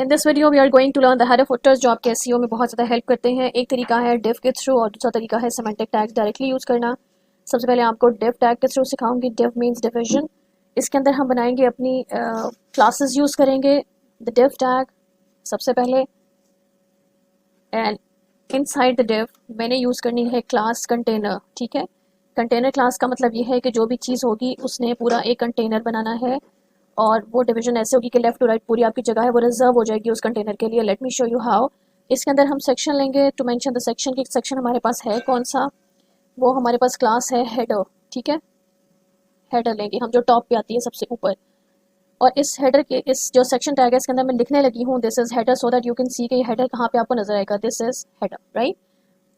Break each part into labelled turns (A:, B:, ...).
A: In this video we are going to learn the header footers जो आपके SEO में बहुत ज़्यादा हेल्प करते हैं। एक तरीका है डिव के थ्रू और दूसरा तरीका है सिमेंटिक टैग्स डायरेक्टली यूज़ करना। सबसे पहले आपको डिव टैग के थ्रू सिखाऊंगी। Div means division. इसके अंदर हम बनाएंगे अपनी क्लासेस यूज़ करेंगे द डिव टैग सबसे पहले। एंड इनसाइड द डिव मैंने यूज़ करनी है क्लास कंटेनर। ठीक है, कंटेनर क्लास का मतलब ये है कि जो भी चीज़ होगी उसने पूरा एक कंटेनर बनाना है और वो डिवीजन ऐसे होगी कि लेफ्ट टू राइट पूरी आपकी जगह है वो रिजर्व हो जाएगी उस कंटेनर के लिए। Let me show you how. इसके अंदर हम सेक्शन लेंगे टू मेंशन द सेक्शन की सेक्शन हमारे पास है कौन सा, वो हमारे पास क्लास है हेडर। ठीक है, हेडर लेंगे हम जो टॉप पे आती है सबसे ऊपर। और इस हेडर के इस जो सेक्शन टैग है इसके अंदर मैं लिखने लगी हूँ this is header so that you can see कि ये हेडर कहाँ पे आपको नजर आएगा। This is header right.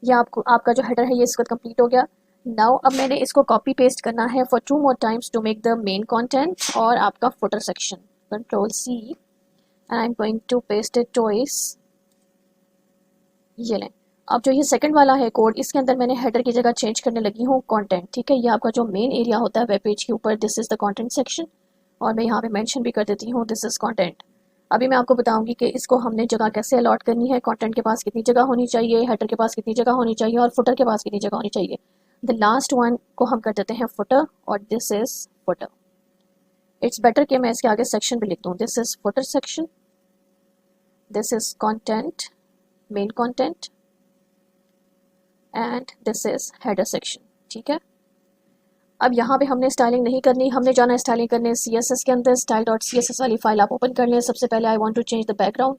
A: ये आपको आपका जो हेडर है ये इसका कंप्लीट हो गया। नाउ अब मैंने इसको कॉपी पेस्ट करना है for 2 more times to make the main content और आपका footer section. Control C and I am going to paste it twice. ये लें। अब जो ये सेकंड वाला है कोड इसके अंदर मैंने हेडर की जगह चेंज करने लगी हूँ कंटेंट। ठीक है, ये आपका जो मेन एरिया होता है वेब पेज के ऊपर this is the content section और मैं यहाँ पे मेंशन भी कर देती हूँ दिस इज कंटेंट। अभी मैं आपको बताऊंगी कि इसको हमने जगह कैसे अलॉट करनी है, कंटेंट के पास कितनी जगह होनी चाहिए, हेडर के पास कितनी जगह होनी चाहिए और फुटर के पास कितनी जगह होनी चाहिए। द लास्ट वन को हम कर देते हैं फुटर और this is footer. It's better कि मैं इसके आगे सेक्शन भी लिख दूँ। This is footer section, this is content main content and this is header section. ठीक है, अब यहाँ पे हमने स्टाइलिंग नहीं करनी, हमने जाना स्टाइलिंग करने CSS के अंदर। स्टाइल डॉट CSS वाली फाइल आप ओपन कर लें। सबसे पहले I want to change the background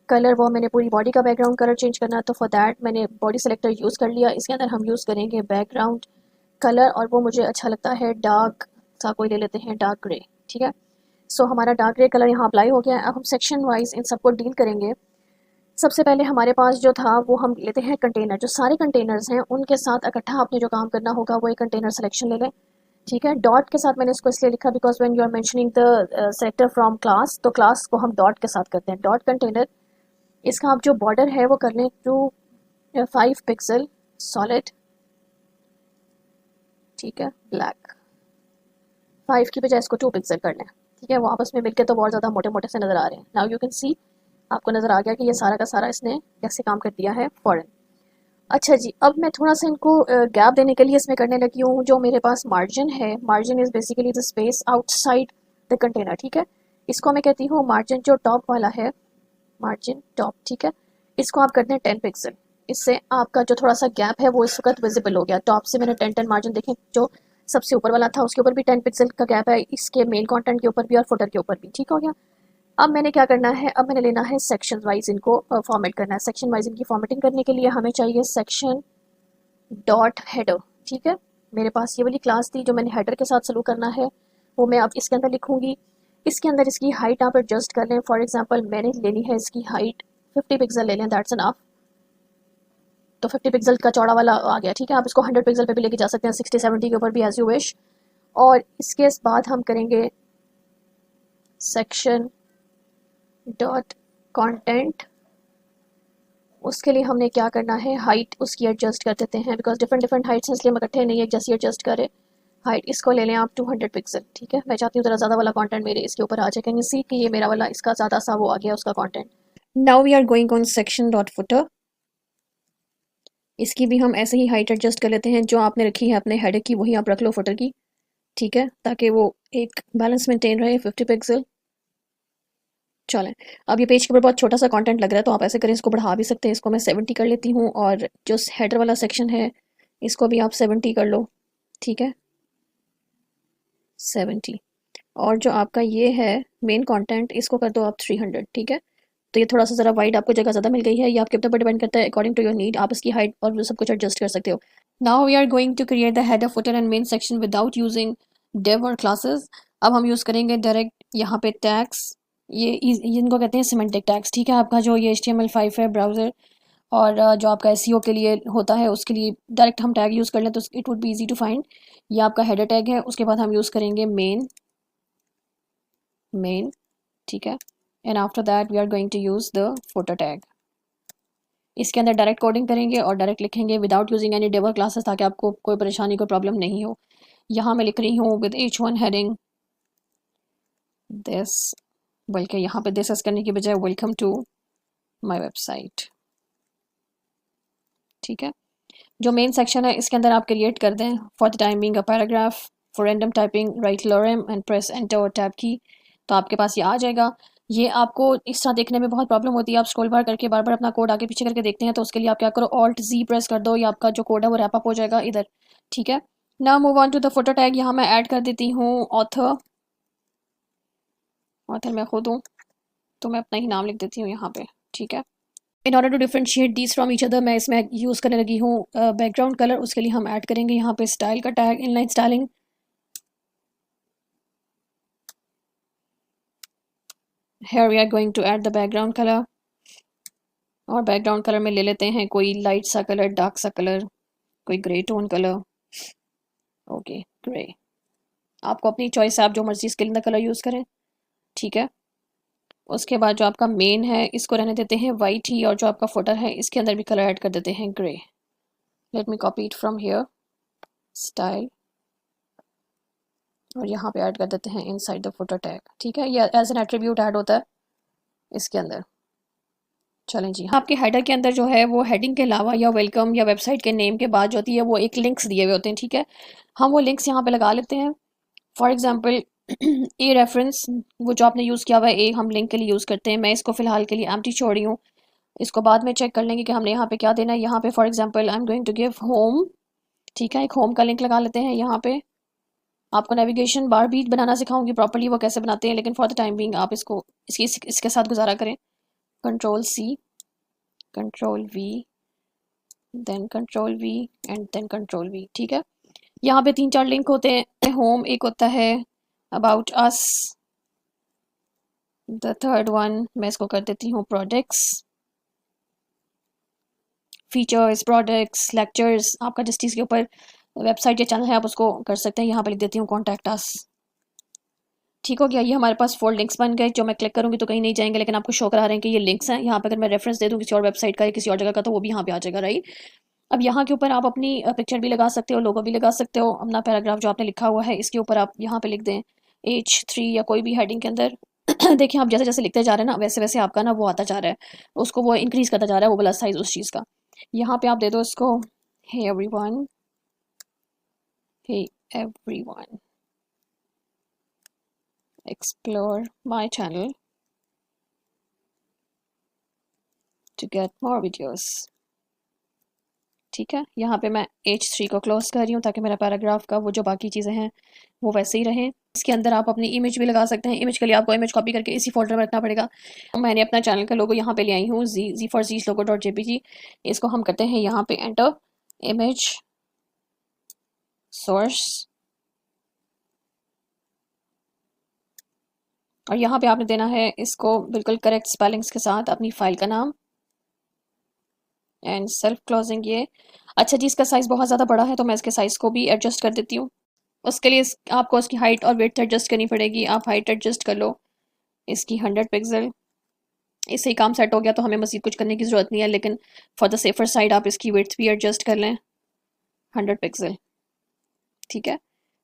A: colour, वो मैंने पूरी बॉडी का बैकग्राउंड कलर चेंज करना है तो फॉर दैट मैंने बॉडी सेलेक्टर यूज़ कर लिया। इसके अंदर हम यूज़ करेंगे बैकग्राउंड कलर और वो मुझे अच्छा लगता है डार्क सा कोई ले लेते हैं, डार्क ग्रे। ठीक है, सो हमारा डार्क ग्रे कलर यहाँ अप्लाई हो गया है। अब हम सेक्शन वाइज इन सबको डील करेंगे। सबसे पहले हमारे पास जो था वो हम लेते हैं कंटेनर। जो सारे कंटेनर्स हैं उनके साथ इकट्ठा आपने जो काम करना होगा वो एक कंटेनर सिलेक्शन ले लें। ठीक है, डॉट के साथ मैंने इसको इसलिए लिखा because when you are mentioning the sector from class तो क्लास को हम डॉट के साथ करते हैं। डॉट कंटेनर, इसका आप जो बॉर्डर है वो कर लें 5 पिक्सल सॉलिड। ठीक है, ब्लैक 5 की बजाय इसको 2 पिक्सल कर लें। ठीक है, वो आपस में मिलकर तो बहुत ज़्यादा मोटे मोटे से नज़र आ रहे हैं। नाउ यू कैन सी, आपको नज़र आ गया कि ये सारा का सारा इसने कैसे काम कर दिया है फॉरन। अच्छा जी, अब मैं थोड़ा सा इनको गैप देने के लिए इसमें करने लगी हूँ जो मेरे पास मार्जिन है। Margin is basically the space outside the container. ठीक है, इसको मैं कहती हूँ मार्जिन जो टॉप वाला है, मार्जिन टॉप। ठीक है, इसको आप करते हैं 10 पिक्सल। इससे आपका जो थोड़ा सा गैप है वो इस वक्त विजिबल हो गया। टॉप से मैंने 10 मार्जिन देखें, जो सबसे ऊपर वाला था उसके ऊपर भी 10 पिक्सल का गैप है, इसके मेन कंटेंट के ऊपर भी और फुटर के ऊपर भी। ठीक हो गया। अब मैंने क्या करना है, अब मैंने लेना है सेक्शन वाइज इनको फॉर्मेट करना है। सेक्शन वाइज इनकी फॉर्मेटिंग करने के लिए हमें चाहिए सेक्शन डॉट हेडर। ठीक है, मेरे पास ये वाली क्लास थी जो मैंने हेडर के साथ शुरू करना है वो मैं अब इसके अंदर लिखूंगी। इसके अंदर इसकी हाइट आप एडजस्ट कर लें। फॉर एग्जांपल मैंने लेनी है इसकी हाइट 50 पिक्सल ले लें, दैट्स एनफ। तो 50 पिक्सल का चौड़ा वाला आ गया। ठीक है, आप इसको 100 पिक्सल पे भी लेके जा सकते हैं, 60-70 के ऊपर भी एज यू विश। और इसके बाद हम करेंगे सेक्शन डॉट कंटेंट। उसके लिए हमने क्या करना है, हाइट उसकी एडजस्ट कर देते हैं बिकॉज डिफरेंट डिफरेंट हाइट्स हैं इसलिए हम इकट्ठे नहीं एक जैसी एडजस्ट करें। हाइट इसको ले लें आप 200 पिक्सल। ठीक है, मैं चाहती हूँ ज़रा ज़्यादा वाला कंटेंट मेरे इसके ऊपर आ जाए। कैन यू सी कि ये मेरा वाला इसका ज़्यादा सा वो आ गया उसका content. Now we are going on section dot footer. इसकी भी हम ऐसे ही हाइट एडजस्ट कर लेते हैं, जो आपने रखी है अपने हेडर की वही आप रख लो फुटर की। ठीक है, ताकि वो एक बैलेंस मेंटेन रहे, 50 पिक्सल। चलें, अब ये पेज के ऊपर बहुत छोटा सा कंटेंट लग रहा है तो आप ऐसे करें, इसको बढ़ा भी सकते हैं। इसको मैं 70 कर लेती हूँ और जो हेडर वाला सेक्शन है इसको भी आप 70 कर लो। ठीक है, 70। और जो आपका ये है मेन कंटेंट इसको कर दो आप 300। ठीक है, तो ये थोड़ा सा ज़रा वाइड आपको जगह ज़्यादा मिल गई है। ये आपके ऊपर डिपेंड करता है अकॉर्डिंग टू योर नीड, आप इसकी हाइट और सब कुछ एडजस्ट कर सकते हो। Now we are going to create the header footer and main section without using div और क्लासेस। अब हम यूज़ करेंगे डायरेक्ट यहाँ पे टैग्स। ये इनको कहते हैं सिमेंटिक टैग्स। ठीक है, आपका जो ये HTML5 है ब्राउज़र और जो आपका SEO के लिए होता है उसके लिए डायरेक्ट हम टैग यूज़ कर लें तो it would be easy to find. ये आपका हेडर टैग है, उसके बाद हम यूज़ करेंगे मेन। ठीक है, and after that we are going to use the footer tag. इसके अंदर डायरेक्ट कोडिंग करेंगे और डायरेक्ट लिखेंगे without using any div or classes ताकि आपको कोई परेशानी कोई प्रॉब्लम नहीं हो। यहाँ मैं लिख रही हूँ विद H1 हेडिंग दिस बल्कि यहाँ पे दिस करने की बजाय वेलकम टू माय वेबसाइट। ठीक है, जो मेन सेक्शन है इसके अंदर आप क्रिएट कर दें for the time being a paragraph for random typing, right lorem and press enter और टैब की, तो आपके पास ये आ जाएगा। ये आपको इस तरह देखने में बहुत प्रॉब्लम होती है, आप स्क्रॉल बार करके बार बार अपना कोड आगे पीछे करके देखते हैं, तो उसके लिए आप क्या करो, ऑल्ट जी प्रेस कर दो, या आपका जो कोड है वो रैप अप हो जाएगा इधर। ठीक है, now move on to the photo tag. यहाँ मैं ऐड कर देती हूँ ऑथर। ऑथर मैं खुद हूँ तो मैं अपना ही नाम लिख देती हूँ यहाँ पे। ठीक है, in order to differentiate these from each other मैं इसमें यूज़ करने लगी हूँ बैकग्राउंड कलर। उसके लिए हम ऐड करेंगे यहाँ पे स्टाइल का tag, inline styling. Here we are going to add the background color, और बैकग्राउंड कलर में ले लेते हैं कोई लाइट सा कलर, डार्क सा कलर, कोई grey tone colour. Okay, grey. आपको अपनी चॉइस है, आप जो मर्जी इसके अंदर कलर यूज़ करें। ठीक है, उसके बाद जो आपका मेन है इसको रहने देते हैं वाइट ही, और जो आपका फोटर है इसके अंदर भी कलर ऐड कर देते हैं grey. Let me copy it from here, style, और यहाँ पे ऐड कर देते हैं इनसाइड द फोटो टैग। ठीक है, ये एज एन एट्रीब्यूट ऐड होता है इसके अंदर। चलें जी, आपके हेडर के अंदर जो है वो हेडिंग के अलावा या वेलकम या वेबसाइट के नेम के बाद जो होती है वो एक लिंक्स दिए हुए होते हैं। ठीक है, हम वो लिंक्स यहाँ पे लगा लेते हैं। फॉर एग्जांपल ए रेफरेंस, वो जो आपने यूज़ किया हुआ है ए, हम लिंक के लिए यूज़ करते हैं। मैं इसको फिलहाल के लिए एम्प्टी छोड़ रही हूँ, इसको बाद में चेक कर लेंगे कि हमने यहाँ पे क्या देना है। यहाँ पे for example I am going to give home. ठीक है, एक होम का लिंक लगा लेते हैं यहाँ पे। आपको नेविगेशन बार भी बनाना सिखाऊंगी प्रॉपर्ली, वो कैसे बनाते हैं, लेकिन फॉर द टाइम बिंग आप इसके साथ गुजारा करें। Control C, control V, then control V and then control V. ठीक है, यहाँ पे 3-4 लिंक होते हैं। होम एक होता है, about us, the third one मैं इसको कर देती हूँ प्रोडक्ट्स, फीचर्स, प्रोडक्ट्स, लेक्चर्स। आपका जिस चीज़ के ऊपर वेबसाइट या चैनल है आप उसको कर सकते हैं। यहाँ पे लिख देती हूँ कॉन्टैक्ट अस। ठीक हो गया, ये हमारे पास 4 लिंक्स बन गए, जो मैं क्लिक करूँगी तो कहीं नहीं जाएंगे, लेकिन आपको शो करा रहे हैं कि ये लिंक्स हैं। यहाँ पे अगर मैं रेफरेंस दे दूँ किसी और वेबसाइट का या किसी और जगह का तो वो भी यहाँ पे आ जाएगा, राइट। अब यहाँ के ऊपर आप अपनी पिक्चर भी लगा सकते हो, लोगो भी लगा सकते हो, अपना पैराग्राफ जो आपने लिखा हुआ है इसके ऊपर आप यहाँ पे लिख दें H3 या कोई भी हेडिंग के अंदर। देखिए, आप जैसे जैसे लिखते जा रहे हैं ना वैसे वैसे आपका ना वो आता जा रहा है, उसको वो इंक्रीज करता जा रहा है, वो वाला साइज उस चीज़ का। यहाँ पे आप दे दो इसको hey everyone, hey everyone, explore my channel to get more videos। ठीक है, यहाँ पे मैं H3 को क्लोज कर रही हूँ ताकि मेरा पैराग्राफ का वो जो बाकी चीज़ें हैं वो वैसे ही रहें। इसके अंदर आप अपनी इमेज भी लगा सकते हैं। इमेज के लिए आपको इमेज कॉपी करके इसी फोल्डर में रखना पड़ेगा। मैंने अपना चैनल का लोगो यहाँ पे ले आई हूँ, जी फॉर जीज लोगो डॉट JPG। इसको हम करते हैं यहाँ पे एंटर, इमेज सोर्स, और यहाँ पे आपने देना है इसको बिल्कुल करेक्ट स्पेलिंग्स के साथ अपनी फाइल का नाम एंड सेल्फ क्लोजिंग। ये अच्छा जी, इसका साइज़ बहुत ज़्यादा बड़ा है तो मैं इसके साइज़ को भी एडजस्ट कर देती हूँ। उसके लिए आपको उसकी हाइट और विड्थ एडजस्ट करनी पड़ेगी। आप हाइट एडजस्ट कर लो इसकी 100 पिक्सल। इससे ही काम सेट हो गया तो हमें मज़ीद कुछ करने की ज़रूरत नहीं है, लेकिन फॉर द सेफर साइड आप इसकी विड्थ भी एडजस्ट कर लें 100 पिक्सल। ठीक है,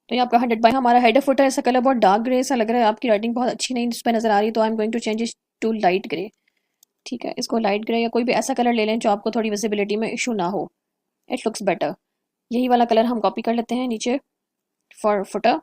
A: तो ये आपका 100 बाई। हमारा हेडर फुटर ऐसा कलर बहुत डार्क ग्रे सा लग रहा है, आपकी राइटिंग बहुत अच्छी नहीं इस पर नज़र आ रही, तो I am going to change it to light grey. ठीक है, इसको लाइट ग्रे या कोई भी ऐसा कलर ले लें जो आपको थोड़ी विजिबिलिटी में इशू ना हो, इट लुक्स बेटर। यही वाला कलर हम कॉपी कर लेते हैं नीचे फॉर फुटर,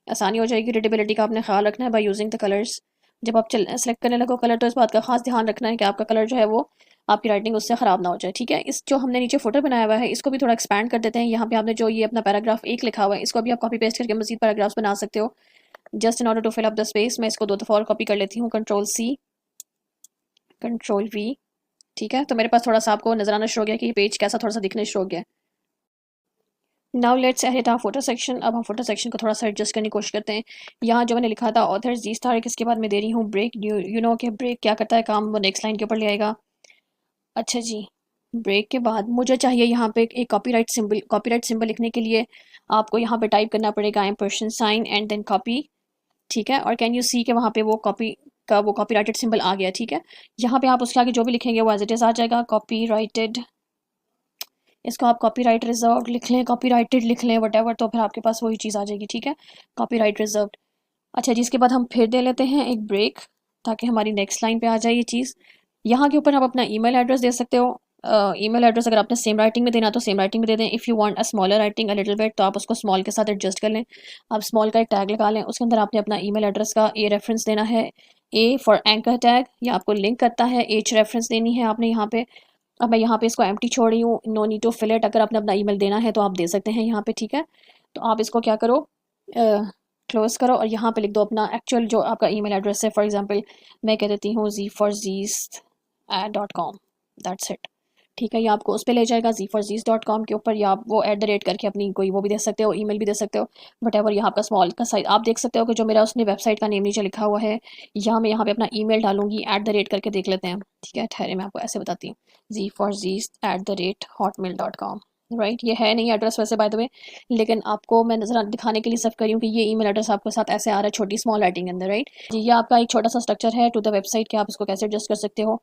A: आसानी हो जाएगी। रीडेबिलिटी का आपने ख्याल रखना है बाय यूजिंग द कलर्स। जब आप सेलेक्ट करने लगो कलर तो इस बात का खास ध्यान रखना है कि आपका कलर जो है वो आपकी राइटिंग उससे ख़राब ना हो जाए। ठीक है, इस जो हमने नीचे फोटो बनाया हुआ है इसको भी थोड़ा एक्सपैंड कर देते हैं। यहाँ पे आपने जो ये अपना पैराग्राफ एक लिखा हुआ है इसको भी आप कॉपी पेस्ट करके मजीद पैराग्राफ्स बना सकते हो, just in order to fill up the space. मैं इसको 2 दफ़ा और कॉपी कर लेती हूँ, कंट्रोल-C, कंट्रोल-V। ठीक है, तो मेरे पास थोड़ा सा आपको नजर आना शुरू हो गया कि ये पेज कैसा थोड़ा सा दिखना शुरू हो गया। Now let's edit our photo section. अब हम फोटो सेक्शन को थोड़ा सा एडजस्ट करने की कोशिश करते हैं। यहाँ जो मैंने लिखा था ऑथर्स जीस तारिक, इसके बाद मैं दे रही हूँ ब्रेक। यू नो कि ब्रेक क्या करता है काम, वो नेक्स्ट लाइन के ऊपर ले आएगा। अच्छा जी, ब्रेक के बाद मुझे चाहिए यहाँ पे एक कॉपीराइट सिंबल। कॉपीराइट सिंबल लिखने के लिए आपको यहाँ पे टाइप करना पड़ेगा $sign एंड देन कॉपी। ठीक है, और कैन यू सी के वहाँ पे वो कॉपी का वो कॉपीराइटेड सिंबल आ गया। ठीक है, यहाँ पे आप उसके आगे जो भी लिखेंगे वो एज इट इज़ आ जाएगा, कॉपीराइटेड। इसको आप कॉपीराइट रिजर्व लिख लें, कॉपीराइटेड लिख लें, वट एवर, तो फिर आपके पास वही चीज़ आ जाएगी। ठीक है, कॉपीराइट रिजर्व। अच्छा जी, इसके बाद हम फिर दे लेते हैं एक ब्रेक, ताकि हमारी नेक्स्ट लाइन पे आ जाए ये चीज़। यहाँ के ऊपर आप अपना ईमेल एड्रेस दे सकते हो। ईमेल एड्रेस अगर आपने सेम राइटिंग में देना तो सेम राइटिंग में दे दें। If you want a smaller writing a little bit, तो आप उसको स्मॉल के साथ एडजस्ट कर लें। आप स्मॉल का एक टैग लगा लें, उसके अंदर आपने अपना ईमेल एड्रेस का ए रेफरेंस देना है, ए फॉर एंकर टैग, या आपको लिंक करता है, एच रेफरेंस देनी है आपने यहाँ पे। अब मैं यहाँ पे इसको एम्प्टी छोड़ रही हूँ, no need to fill it. अगर आपने अपना ईमेल देना है तो आप दे सकते हैं यहाँ पे, ठीक है। तो आप इसको क्या करो, क्लोज करो और यहाँ पे लिख दो अपना एक्चुअल जो आपका ईमेल एड्रेस है। फॉर एग्जांपल मैं कह देती हूँ z4zist@.com, दैट्स इट, ठीक है। ये आपको उस पर ले जाएगा z4zist.com के ऊपर, या आप वो @ करके अपनी कोई वो भी दे सकते हो, ईमेल भी दे सकते हो, वट एवर। यहाँ आपका स्मॉल का साइज आप देख सकते हो कि जो मेरा उसने वेबसाइट का नेम नीचे लिखा हुआ है, यहाँ मैं यहाँ पे अपना ईमेल डालूंगी, @ करके देख लेते हैं, ठीक है। ठहरे मैं आपको ऐसे बताती हूँ, z4zist@hotmail.com, राइट। ये है नहीं एड्रेस वैसे बाय द वे, लेकिन आपको मैं नजर दिखाने के लिए सिर्फ करी हूँ कि ये ईमेल एड्रेस आपके साथ ऐसे आ रहा है छोटी स्मॉल राइटिंग के अंदर, राइट जी। ये आपका एक छोटा सा स्ट्रक्चर है टू द वेबसाइट कि आप इसको कैसे एडजस्ट कर सकते हो।